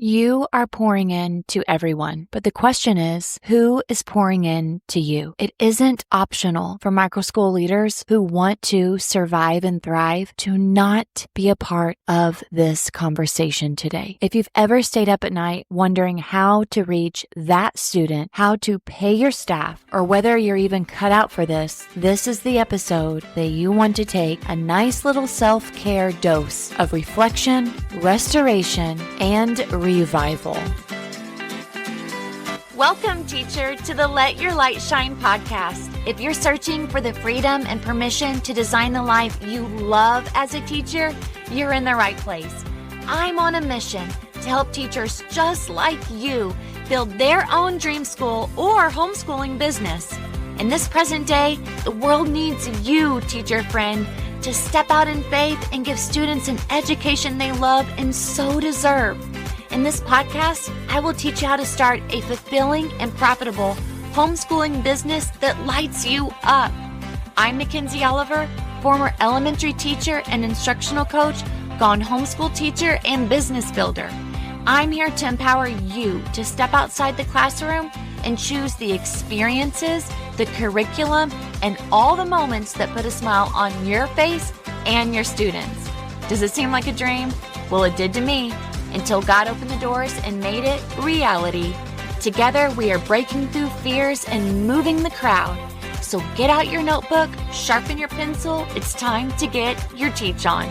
You are pouring in to everyone, but the question is, who is pouring in to you? It isn't optional for Microschool leaders who want to survive and thrive to not be a part of this conversation today. If you've ever stayed up at night wondering how to reach that student, how to pay your staff, or whether you're even cut out for this is the episode that you want to take a nice little self-care dose of reflection, restoration, and revival. Welcome, teacher, to the Let Your Light Shine podcast. If you're searching for the freedom and permission to design the life you love as a teacher, you're in the right place. I'm on a mission to help teachers just like you build their own dream school or homeschooling business. In this present day, the world needs you, teacher friend, to step out in faith and give students an education they love and so deserve. In this podcast, I will teach you how to start a fulfilling and profitable homeschooling business that lights you up. I'm Mackenzie Oliver, former elementary teacher and instructional coach, gone homeschool teacher and business builder. I'm here to empower you to step outside the classroom and choose the experiences, the curriculum, and all the moments that put a smile on your face and your students. Does it seem like a dream? Well, it did to me, until God opened the doors and made it reality. Together, we are breaking through fears and moving the crowd. So get out your notebook, sharpen your pencil. It's time to get your teach on.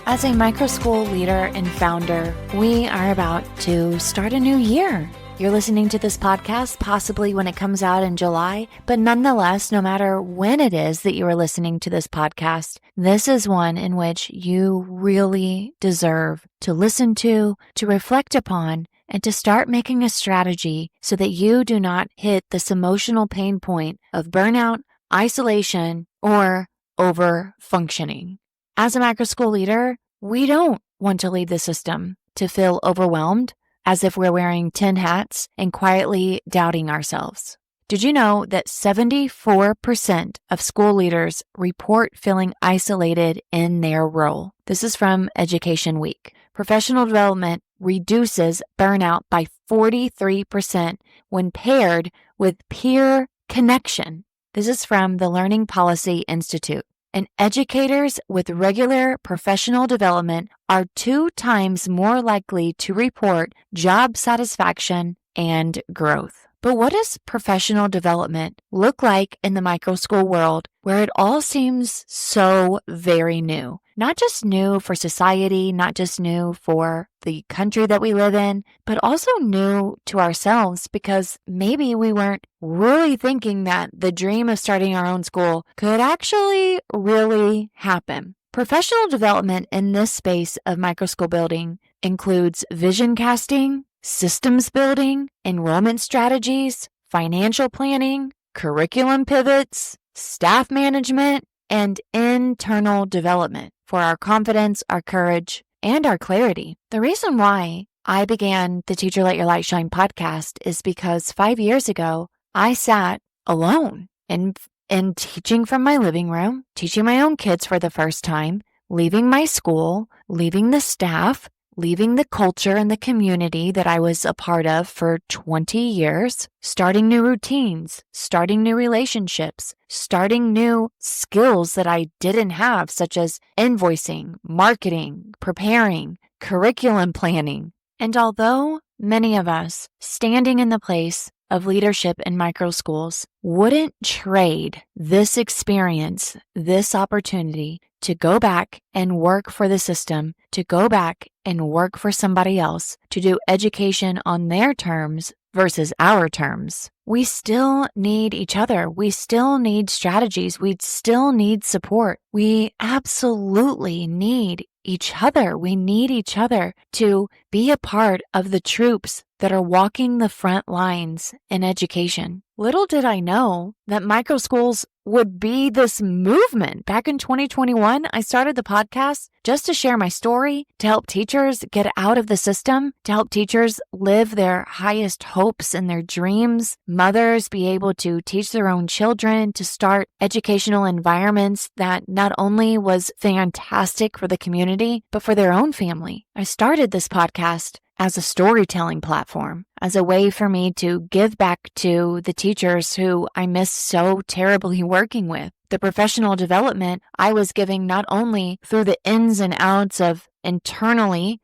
As a Microschool leader and founder, we are about to start a new year. You're listening to this podcast possibly when it comes out in July, but nonetheless, no matter when it is that you are listening to this podcast, this is one in which you really deserve to listen to reflect upon, and to start making a strategy so that you do not hit this emotional pain point of burnout, isolation, or over-functioning. As a Microschool leader, we don't want to leave the system to feel overwhelmed, as if we're wearing 10 hats and quietly doubting ourselves. Did you know that 74% of school leaders report feeling isolated in their role? This is from Education Week. Professional development reduces burnout by 43% when paired with peer connection. This is from the Learning Policy Institute. And educators with regular professional development are 2 times more likely to report job satisfaction and growth. But what does professional development look like in the Microschool world, where it all seems so very new? Not just new for society, not just new for the country that we live in, but also new to ourselves, because maybe we weren't really thinking that the dream of starting our own school could actually really happen. Professional development in this space of Microschool building includes vision casting, systems building, enrollment strategies, financial planning, curriculum pivots, staff management, and internal development for our confidence, our courage, and our clarity. The reason why I began the Teacher Let Your Light Shine podcast is because 5 years ago, I sat alone in teaching from my living room, teaching my own kids for the first time, leaving my school, leaving the staff, leaving the culture and the community that I was a part of for 20 years, starting new routines, starting new relationships, starting new skills that I didn't have, such as invoicing, marketing, preparing, curriculum planning. And although many of us standing in the place of leadership in Microschools wouldn't trade this experience, this opportunity to go back and work for the system, to go back and work for somebody else, to do education on their terms versus our terms. We still need each other. We still need strategies. We still need support. We absolutely need each other. We need each other to be a part of the troops that are walking the front lines in education. Little did I know that microschools would be this movement. Back in 2021, I started the podcast just to share my story, to help teachers get out of the system, to help teachers live their highest hopes and their dreams, mothers be able to teach their own children, to start educational environments that not only was fantastic for the community, but for their own family. I started this podcast as a storytelling platform, as a way for me to give back to the teachers who I miss so terribly working with. The professional development I was giving not only through the ins and outs of internally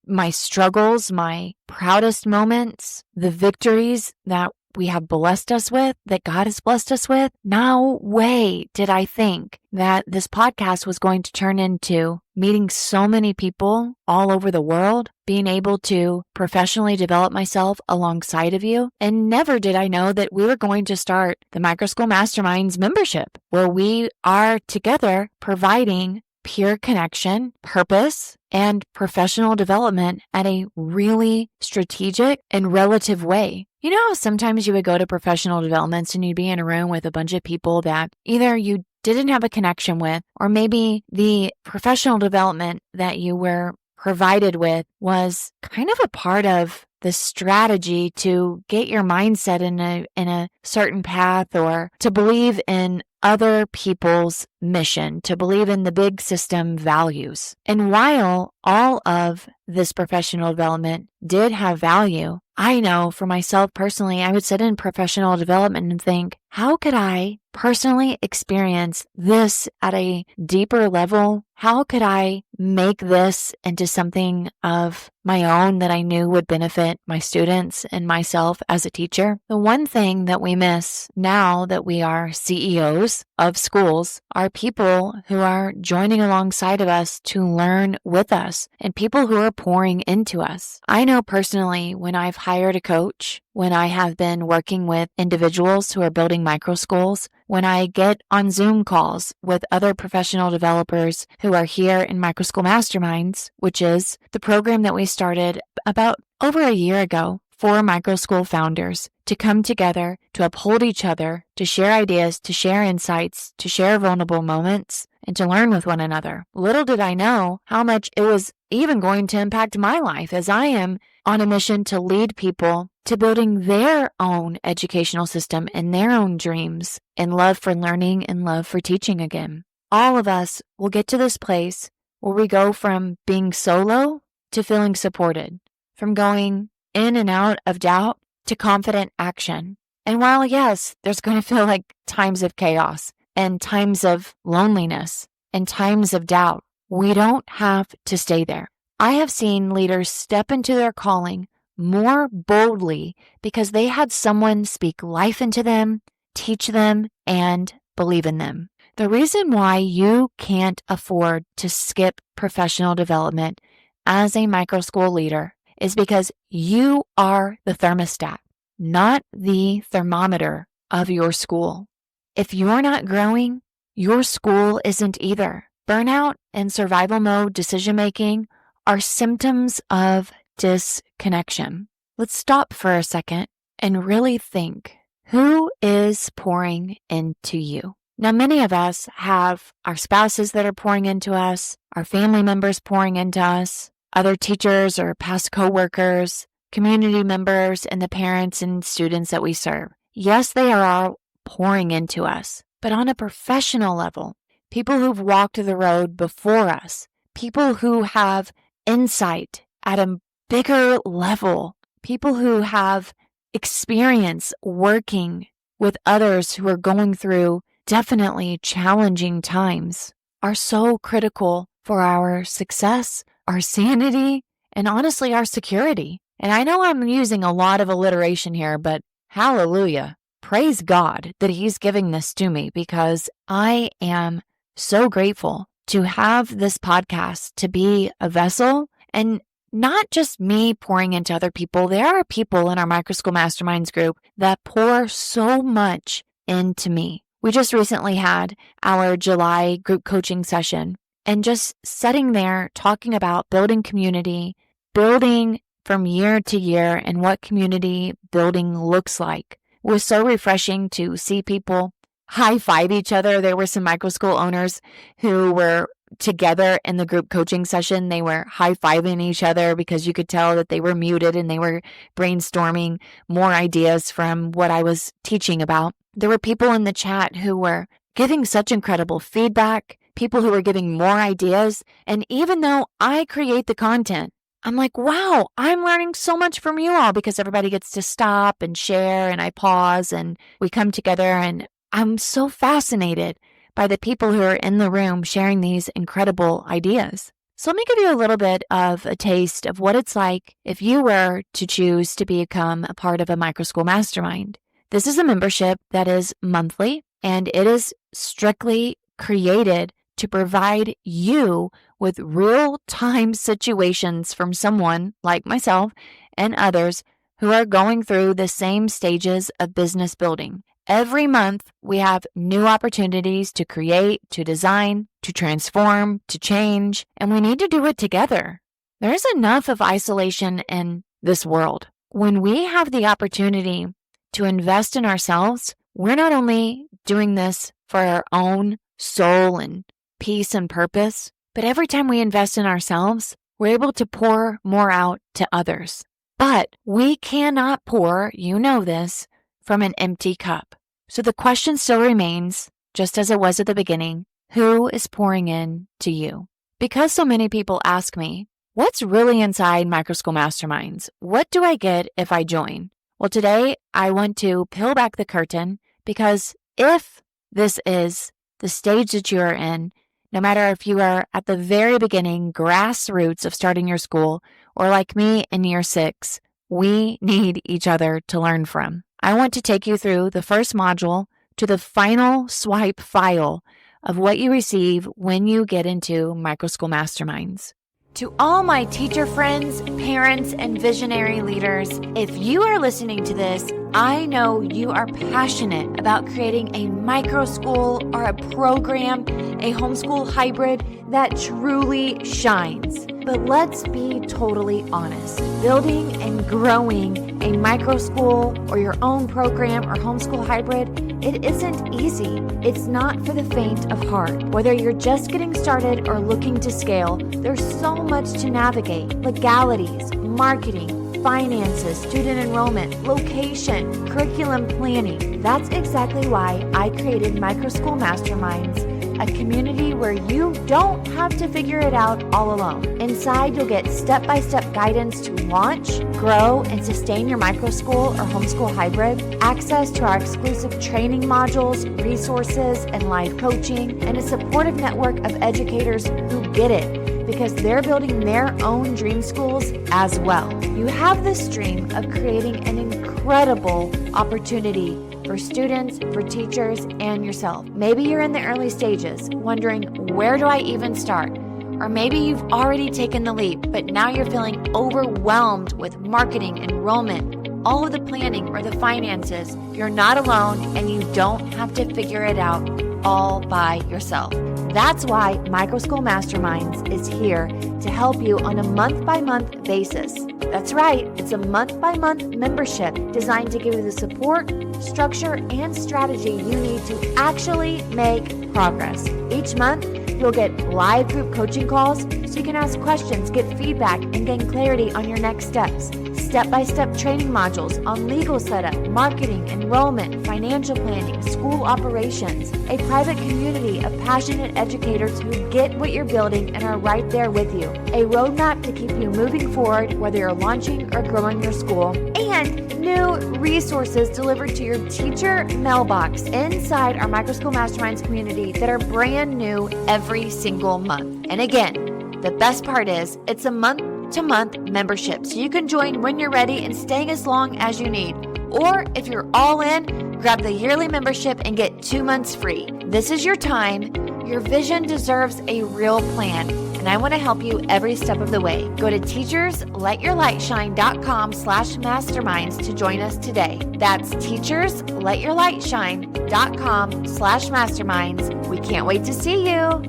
my struggles, my proudest moments, the victories that we have blessed us with, that God has blessed us with. No way did I think that this podcast was going to turn into meeting so many people all over the world, being able to professionally develop myself alongside of you. And never did I know that we were going to start the Microschool Masterminds membership, where we are together providing pure connection, purpose, and professional development at a really strategic and relative way. You know how sometimes you would go to professional developments and you'd be in a room with a bunch of people that either you didn't have a connection with, or maybe the professional development that you were provided with was kind of a part of the strategy to get your mindset in a certain path, or to believe in other people's mission, to believe in the big system values. And while all of this professional development did have value, I know for myself personally, I would sit in professional development and think, how could I personally experience this at a deeper level? How could I make this into something of my own that I knew would benefit my students and myself as a teacher? The one thing that we miss now that we are CEOs of schools are people who are joining alongside of us to learn with us, and people who are pouring into us. I know personally, when I've hired a coach, when I have been working with individuals who are building microschools, when I get on Zoom calls with other professional developers who are here in Microschool Masterminds, which is the program that we started about over a year ago for microschool founders to come together, to uphold each other, to share ideas, to share insights, to share vulnerable moments, and to learn with one another. Little did I know how much it was even going to impact my life, as I am on a mission to lead people to building their own educational system and their own dreams and love for learning and love for teaching again. All of us will get to this place where we go from being solo to feeling supported, from going in and out of doubt to confident action. And while, yes, there's going to feel like times of chaos and times of loneliness and times of doubt, we don't have to stay there. I have seen leaders step into their calling more boldly because they had someone speak life into them, teach them, and believe in them. The reason why you can't afford to skip professional development as a microschool leader is because you are the thermostat, not the thermometer of your school. If you're not growing, your school isn't either. Burnout and survival mode decision-making are symptoms of disconnection. Let's stop for a second and really think, who is pouring into you? Now, many of us have our spouses that are pouring into us, our family members pouring into us, other teachers or past coworkers, community members, and the parents and students that we serve. Yes, they are all pouring into us, but on a professional level, people who've walked the road before us, people who have insight at a bigger level, people who have experience working with others who are going through definitely challenging times, are so critical for our success, our sanity, and honestly, our security. And I know I'm using a lot of alliteration here, but hallelujah. Praise God that He's giving this to me, because I am so grateful to have this podcast to be a vessel, and not just me pouring into other people. There are people in our Microschool Masterminds group that pour so much into me. We just recently had our July group coaching session, and just sitting there talking about building community, building from year to year and what community building looks like. It was so refreshing to see people high-five each other. There were some Microschool owners who were together in the group coaching session. They were high-fiving each other because you could tell that they were muted and they were brainstorming more ideas from what I was teaching about. There were people in the chat who were giving such incredible feedback, people who were giving more ideas. And even though I create the content, I'm like, wow, I'm learning so much from you all because everybody gets to stop and share, and I pause and we come together, and I'm so fascinated by the people who are in the room sharing these incredible ideas. So let me give you a little bit of a taste of what it's like if you were to choose to become a part of a Microschool mastermind. This is a membership that is monthly, and it is strictly created to provide you with real-time situations from someone like myself and others who are going through the same stages of business building. Every month, we have new opportunities to create, to design, to transform, to change, and we need to do it together. There's enough of isolation in this world. When we have the opportunity to invest in ourselves, we're not only doing this for our own soul and peace and purpose, but every time we invest in ourselves, we're able to pour more out to others. But we cannot pour, you know this, from an empty cup. So the question still remains, just as it was at the beginning, who is pouring in to you? Because so many people ask me, what's really inside Microschool Masterminds? What do I get if I join? Well, today I want to peel back the curtain, because if this is the stage that you are in, no matter if you are at the very beginning, grassroots of starting your school, or like me in year 6, we need each other to learn from. I want to take you through the first module to the final swipe file of what you receive when you get into Microschool Masterminds. To all my teacher friends, parents, and visionary leaders, if you are listening to this, I know you are passionate about creating a microschool or a program, a homeschool hybrid that truly shines. But let's be totally honest. Building and growing a microschool or your own program or homeschool hybrid, it isn't easy. It's not for the faint of heart. Whether you're just getting started or looking to scale, there's so much to navigate. Legalities, marketing, finances, student enrollment, location, curriculum planning. That's exactly why I created Microschool Masterminds, a community where you don't have to figure it out all alone. Inside, you'll get step-by-step guidance to launch, grow, and sustain your microschool or homeschool hybrid, access to our exclusive training modules, resources, and live coaching, and a supportive network of educators who get it, because they're building their own dream schools as well. You have this dream of creating an incredible opportunity for students, for teachers, and yourself. Maybe you're in the early stages, wondering, where do I even start? Or maybe you've already taken the leap, but now you're feeling overwhelmed with marketing, enrollment, all of the planning or the finances. You're not alone, and you don't have to figure it out all by yourself. That's why Microschool Masterminds is here to help you on a month-by-month basis. That's right, it's a month-by-month membership designed to give you the support, structure, and strategy you need to actually make progress. Each month, you'll get live group coaching calls so you can ask questions, get feedback, and gain clarity on your next steps. Step-by-step training modules on legal setup, marketing, enrollment, financial planning, school operations, a private community of passionate educators who get what you're building and are right there with you, a roadmap to keep you moving forward whether you're launching or growing your school, and new resources delivered to your teacher mailbox inside our Microschool Masterminds community that are brand new every single month. And again, the best part is it's a month-to-month membership, so you can join when you're ready and stay as long as you need. Or if you're all in, grab the yearly membership and get 2 months free. This is your time. Your vision deserves a real plan, and I want to help you every step of the way. Go to teachersletyourlightshine.com/masterminds to join us today. That's teachersletyourlightshine.com/masterminds. We can't wait to see you.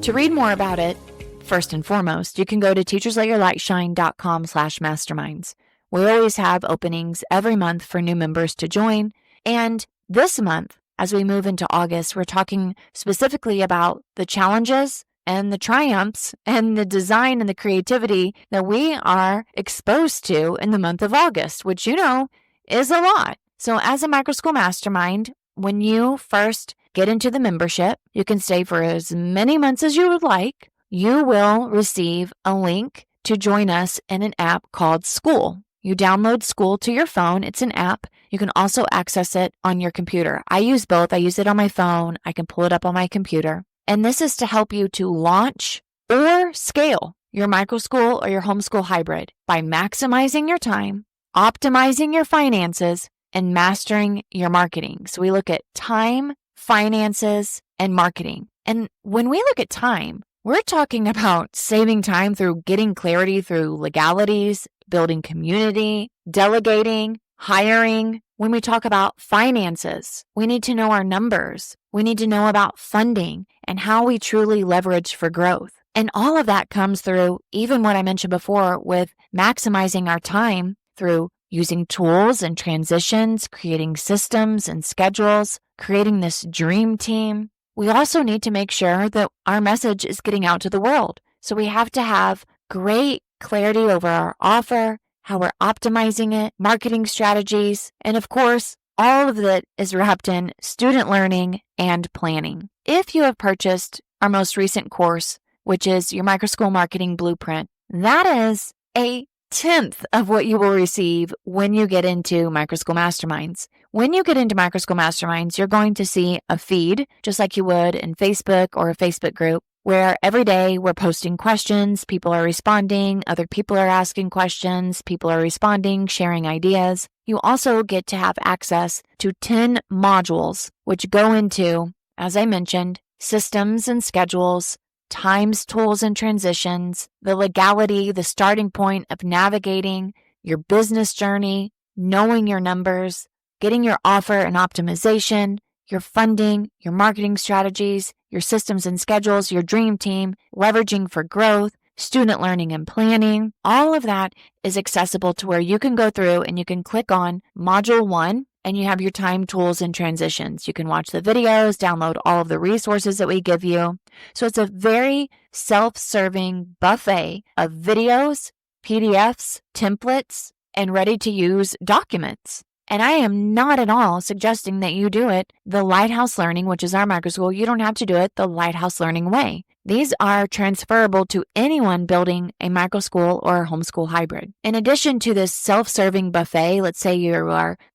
To read more about it, first and foremost, you can go to teachersletyourlightshine.com/masterminds. We always have openings every month for new members to join. And this month, as we move into August, we're talking specifically about the challenges and the triumphs and the design and the creativity that we are exposed to in the month of August, which is a lot. So as a Microschool Mastermind, when you first get into the membership, you can stay for as many months as you would like. You will receive a link to join us in an app called School. You download School to your phone. It's an app. You can also access it on your computer. I use both. I use it on my phone. I can pull it up on my computer. And this is to help you to launch or scale your Microschool or your homeschool hybrid by maximizing your time, optimizing your finances, and mastering your marketing. So we look at time, finances, and marketing. And when we look at time, we're talking about saving time through getting clarity through legalities, building community, delegating, hiring. When we talk about finances, we need to know our numbers. We need to know about funding and how we truly leverage for growth. And all of that comes through even what I mentioned before with maximizing our time through using tools and transitions, creating systems and schedules, creating this dream team. We also need to make sure that our message is getting out to the world. So we have to have great clarity over our offer, how we're optimizing it, marketing strategies, and of course, all of it is wrapped in student learning and planning. If you have purchased our most recent course, which is your Microschool Marketing Blueprint, that is a 10th of what you will receive when you get into Microschool Masterminds. When you get into Microschool Masterminds, you're going to see a feed, just like you would in Facebook or a Facebook group, where every day we're posting questions, people are responding, other people are asking questions, people are responding, sharing ideas. You also get to have access to 10 modules, which go into, as I mentioned, systems and schedules, times, tools, and transitions, the legality, the starting point of navigating your business journey, knowing your numbers, getting your offer and optimization, your funding, your marketing strategies, your systems and schedules, your dream team, leveraging for growth, student learning and planning. All of that is accessible to where you can go through and you can click on Module 1 and you have your time, tools, and transitions. You can watch the videos, download all of the resources that we give you. So it's a very self-serving buffet of videos, PDFs, templates, and ready-to-use documents. And I am not at all suggesting that you do it the Lighthouse Learning, which is our Microschool. You don't have to do it the Lighthouse Learning way. These are transferable to anyone building a Microschool or a homeschool hybrid. In addition to this self-serving buffet, let's say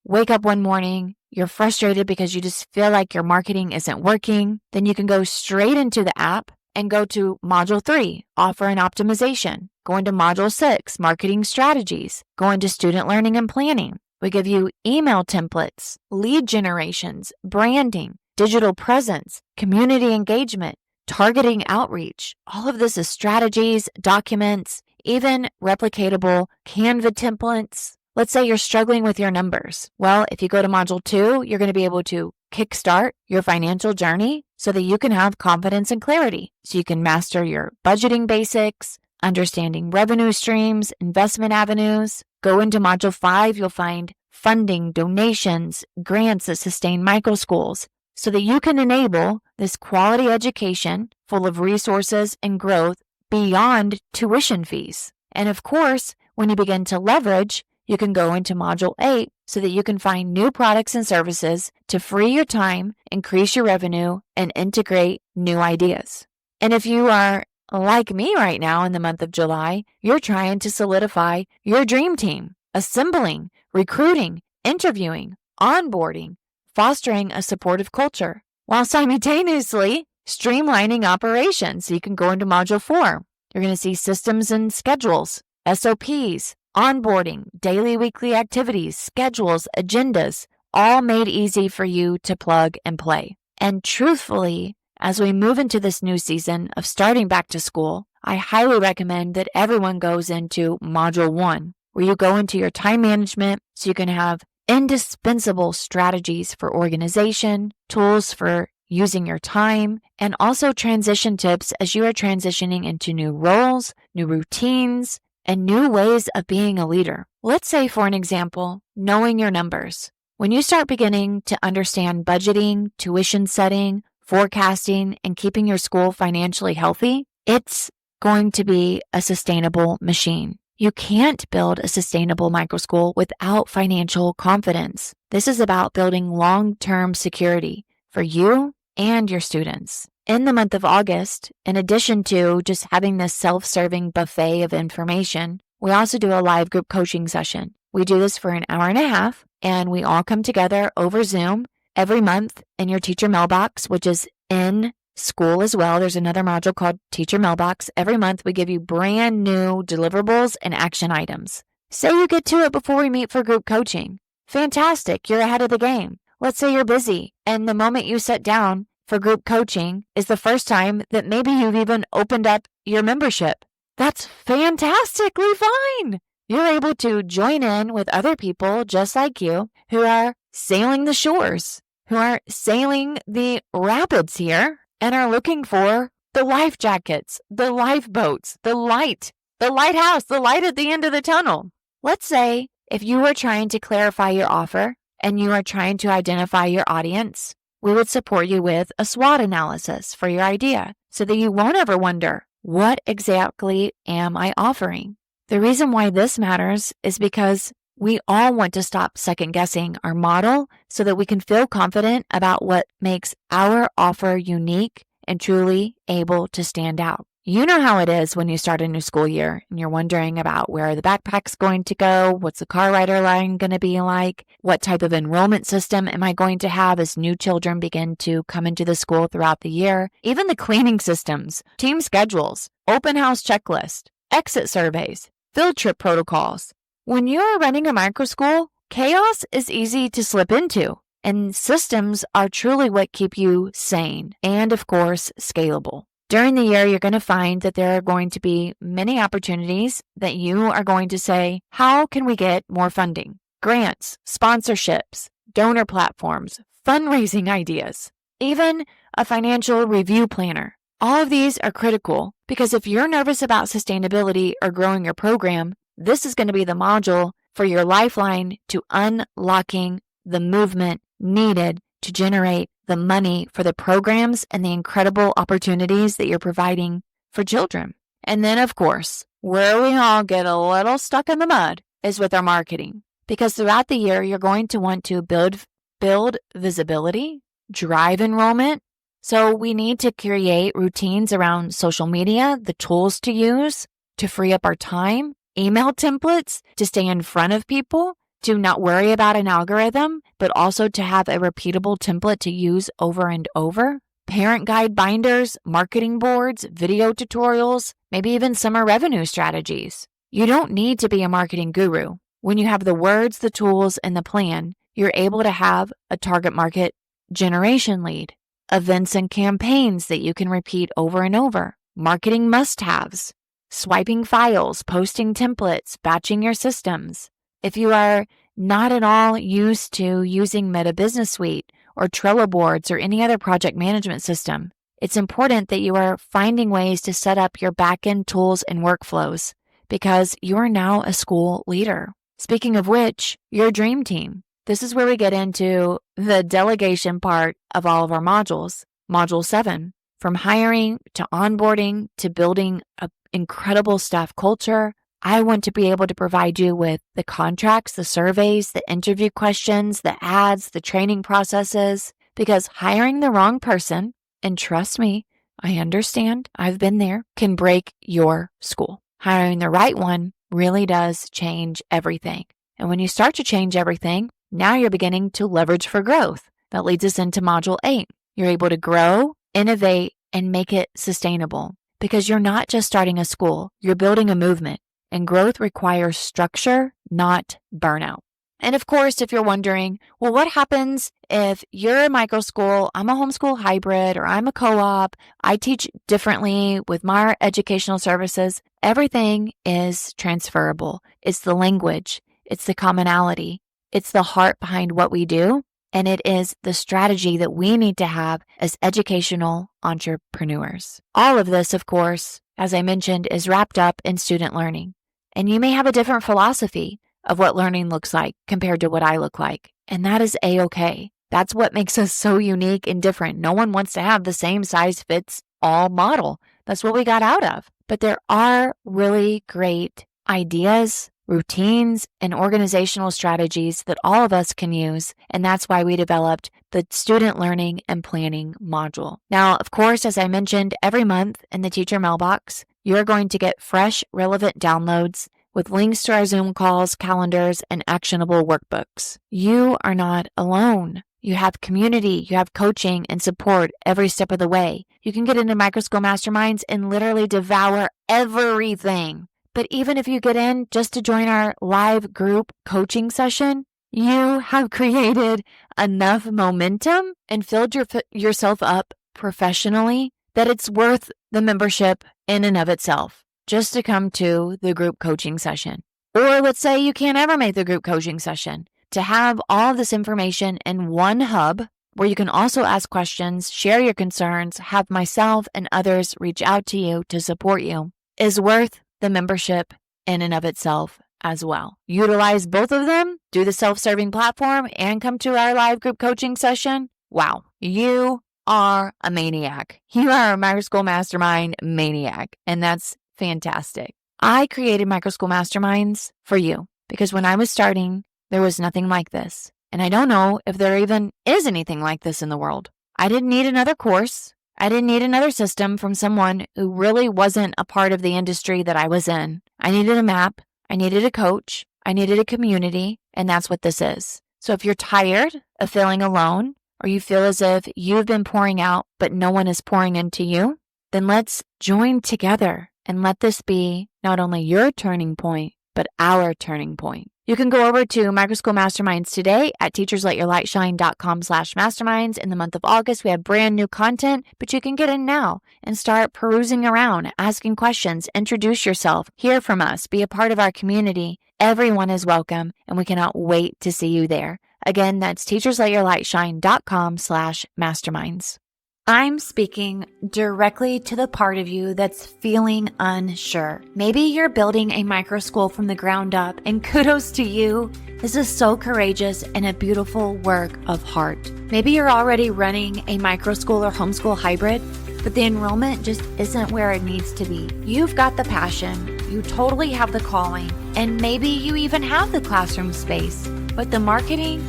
wake up one morning, you're frustrated because you just feel like your marketing isn't working, then you can go straight into the app and go to Module 3, Offer and Optimization. Go into Module 6, Marketing Strategies. Go into Student Learning and Planning. We give you email templates, lead generations, branding, digital presence, community engagement, targeting outreach. All of this is strategies, documents, even replicatable Canva templates. Let's say you're struggling with your numbers. Well, if you go to Module 2, you're going to be able to kickstart your financial journey so that you can have confidence and clarity. So you can master your budgeting basics, understanding revenue streams, investment avenues. Go into Module 5, you'll find funding, donations, grants that sustain microschools so that you can enable this quality education full of resources and growth beyond tuition fees. And of course, when you begin to leverage, you can go into Module 8 so that you can find new products and services to free your time, increase your revenue, and integrate new ideas. And if you are like me right now in the month of July, you're trying to solidify your dream team, assembling, recruiting, interviewing, onboarding, fostering a supportive culture, while simultaneously streamlining operations. So you can go into Module 4. You're going to see systems and schedules, SOPs, onboarding, daily, weekly activities, schedules, agendas, all made easy for you to plug and play. And truthfully, as we move into this new season of starting back to school, I highly recommend that everyone goes into Module 1, where you go into your time management so you can have indispensable strategies for organization, tools for using your time, and also transition tips as you are transitioning into new roles, new routines, and new ways of being a leader. Let's say, for an example, knowing your numbers. When you start beginning to understand budgeting, tuition setting, forecasting, and keeping your school financially healthy, it's going to be a sustainable machine. You can't build a sustainable microschool without financial confidence. This is about building long-term security for you and your students. In the month of August, in addition to just having this self-serving buffet of information, we also do a live group coaching session. We do this for an hour and a half, and we all come together over Zoom every month in your teacher mailbox, which is in school as well. There's another module called Teacher Mailbox. Every month, we give you brand new deliverables and action items. Say you get to it before we meet for group coaching. Fantastic. You're ahead of the game. Let's say you're busy, and the moment you sit down for group coaching is the first time that maybe you've even opened up your membership. That's fantastically fine. You're able to join in with other people just like you who are sailing the shores, who are sailing the rapids here and are looking for the life jackets, the lifeboats, the lighthouse, the light at the end of the tunnel. Let's say if you were trying to clarify your offer and you are trying to identify your audience, we would support you with a SWOT analysis for your idea so that you won't ever wonder, what exactly am I offering? The reason why this matters is because we all want to stop second guessing our model so that we can feel confident about what makes our offer unique and truly able to stand out. You know how it is when you start a new school year and you're wondering about where are the backpacks going to go? What's the car rider line going to be like? What type of enrollment system am I going to have as new children begin to come into the school throughout the year? Even the cleaning systems, team schedules, open house checklist, exit surveys, field trip protocols. When you're running a microschool, chaos is easy to slip into, and systems are truly what keep you sane and, of course, scalable. During the year, you're going to find that there are going to be many opportunities that you are going to say, how can we get more funding? Grants, sponsorships, donor platforms, fundraising ideas, even a financial review planner. All of these are critical because if you're nervous about sustainability or growing your program, this is going to be the module for your lifeline to unlocking the movement needed to generate the money for the programs and the incredible opportunities that you're providing for children. And then, of course, where we all get a little stuck in the mud is with our marketing. Because throughout the year, you're going to want to build visibility, drive enrollment. So we need to create routines around social media, the tools to use to free up our time, email templates to stay in front of people, to not worry about an algorithm, but also to have a repeatable template to use over and over. Parent guide binders, marketing boards, video tutorials, maybe even summer revenue strategies. You don't need to be a marketing guru. When you have the words, the tools, and the plan, you're able to have a target market generation lead, events and campaigns that you can repeat over and over, marketing must-haves, swiping files, posting templates, batching your systems. If you are not at all used to using Meta Business Suite or Trello boards or any other project management system, it's important that you are finding ways to set up your back-end tools and workflows because you are now a school leader. Speaking of which, your dream team. This is where we get into the delegation part of all of our modules. Module 7, from hiring to onboarding to building an incredible staff culture. I want to be able to provide you with the contracts, the surveys, the interview questions, the ads, the training processes, because hiring the wrong person, and trust me, I understand, I've been there, can break your school. Hiring the right one really does change everything. And when you start to change everything, now you're beginning to leverage for growth. That leads us into Module 8. You're able to grow, innovate, and make it sustainable because you're not just starting a school, you're building a movement. And growth requires structure, not burnout. And of course, if you're wondering, well, what happens if you're a microschool, I'm a homeschool hybrid, or I'm a co-op, I teach differently with my educational services, everything is transferable. It's the language. It's the commonality. It's the heart behind what we do. and it is the strategy that we need to have as educational entrepreneurs. All of this, of course, as I mentioned, is wrapped up in student learning. And you may have a different philosophy of what learning looks like compared to what I look like. And that is A-okay. That's what makes us so unique and different. No one wants to have the same size fits all model. That's what we got out of. But there are really great ideas, routines, and organizational strategies that all of us can use. And that's why we developed the student learning and planning module. Now, of course, as I mentioned, every month in the teacher mailbox, you're going to get fresh, relevant downloads with links to our Zoom calls, calendars, and actionable workbooks. You are not alone. You have community, you have coaching and support every step of the way. You can get into Microschool Masterminds and literally devour everything. But even if you get in just to join our live group coaching session, you have created enough momentum and filled yourself up professionally that it's worth the membership in and of itself just to come to the group coaching session. Or let's say you can't ever make the group coaching session. To have all of this information in one hub where you can also ask questions, share your concerns, have myself and others reach out to you to support you is worth the membership in and of itself as well. Utilize both of them, do the self-serving platform, and come to our live group coaching session. Wow, you are a maniac. You are a Microschool Mastermind maniac, and that's fantastic. I created Microschool Masterminds for you because when I was starting, there was nothing like this. And I don't know if there even is anything like this in the world. I didn't need another course. I didn't need another system from someone who really wasn't a part of the industry that I was in. I needed a map. I needed a coach. I needed a community. And that's what this is. So if you're tired of feeling alone, or you feel as if you've been pouring out, but no one is pouring into you, then let's join together and let this be not only your turning point, but our turning point. You can go over to Microschool Masterminds today at teachersletyourlightshine.com/masterminds. In the month of August, we have brand new content, but you can get in now and start perusing around, asking questions, introduce yourself, hear from us, be a part of our community. Everyone is welcome, and we cannot wait to see you there. Again, that's teachersletyourlightshine.com/masterminds. I'm speaking directly to the part of you that's feeling unsure. Maybe you're building a microschool from the ground up, and kudos to you. This is so courageous and a beautiful work of heart. Maybe you're already running a microschool or homeschool hybrid, but the enrollment just isn't where it needs to be. You've got the passion, you totally have the calling, and maybe you even have the classroom space, but the marketing,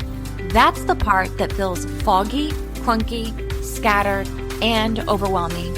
that's the part that feels foggy, clunky, scattered, and overwhelming.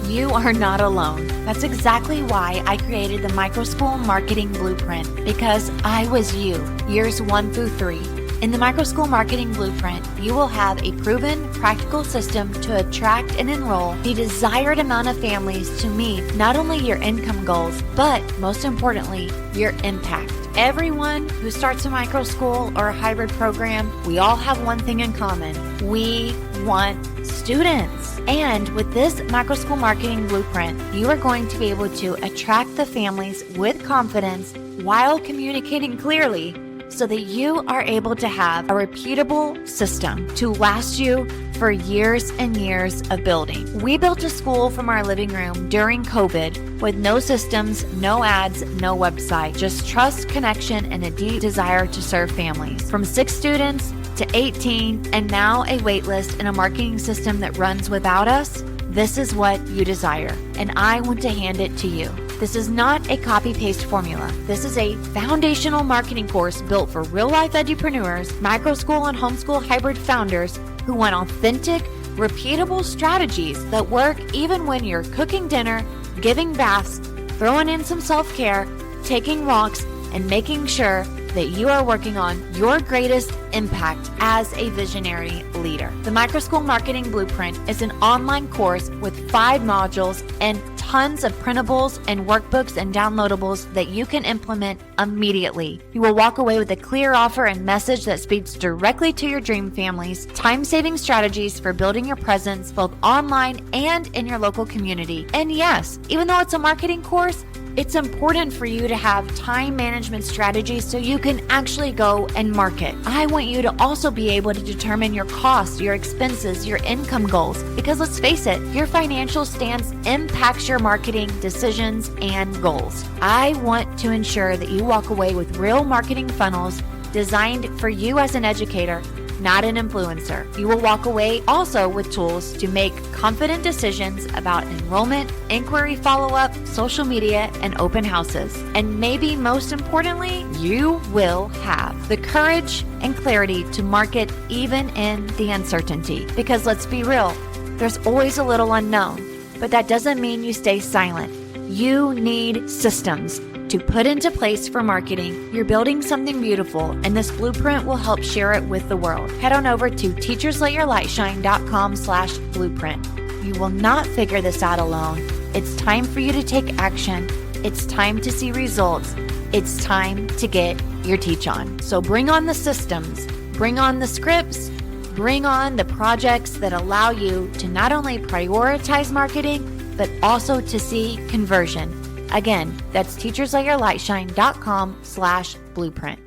You are not alone. That's exactly why I created the Microschool Marketing Blueprint, because I was you, years 1 through 3. In the Microschool Marketing Blueprint, you will have a proven, practical system to attract and enroll the desired amount of families to meet not only your income goals, but most importantly, your impact. Everyone who starts a microschool or a hybrid program, we all have one thing in common. We want students. And with this Microschool Marketing Blueprint, you are going to be able to attract the families with confidence while communicating clearly so that you are able to have a repeatable system to last you for years and years of building. We built a school from our living room during COVID with no systems, no ads, no website, just trust, connection, and a deep desire to serve families. From 6 students to 18, and now a wait list and a marketing system that runs without us, this is what you desire, and I want to hand it to you. This is not a copy-paste formula. This is a foundational marketing course built for real-life edupreneurs, microschool and homeschool hybrid founders who want authentic, repeatable strategies that work even when you're cooking dinner, giving baths, throwing in some self-care, taking walks, and making sure that you are working on your greatest impact as a visionary leader. The Microschool Marketing Blueprint is an online course with 5 modules and tons of printables and workbooks and downloadables that you can implement immediately. You will walk away with a clear offer and message that speaks directly to your dream families, time-saving strategies for building your presence both online and in your local community. And yes, even though it's a marketing course, It's important for you to have time management strategies so you can actually go and market. I want you to also be able to determine your costs, your expenses, your income goals, because let's face it, your financial stance impacts your marketing decisions and goals. I want to ensure that you walk away with real marketing funnels designed for you as an educator, not an influencer. You will walk away also with tools to make confident decisions about enrollment, inquiry follow-up, social media, and open houses. And maybe most importantly, you will have the courage and clarity to market even in the uncertainty. Because let's be real, there's always a little unknown, but that doesn't mean you stay silent. You need systems to put into place for marketing. You're building something beautiful, and this blueprint will help share it with the world. Head on over to teachersletyourlightshine.com/blueprint. You will not figure this out alone. It's time for you to take action. It's time to see results. It's time to get your teach on. So bring on the systems, bring on the scripts, bring on the projects that allow you to not only prioritize marketing, but also to see conversion. Again, that's teachersletyourlightshine.com/blueprint.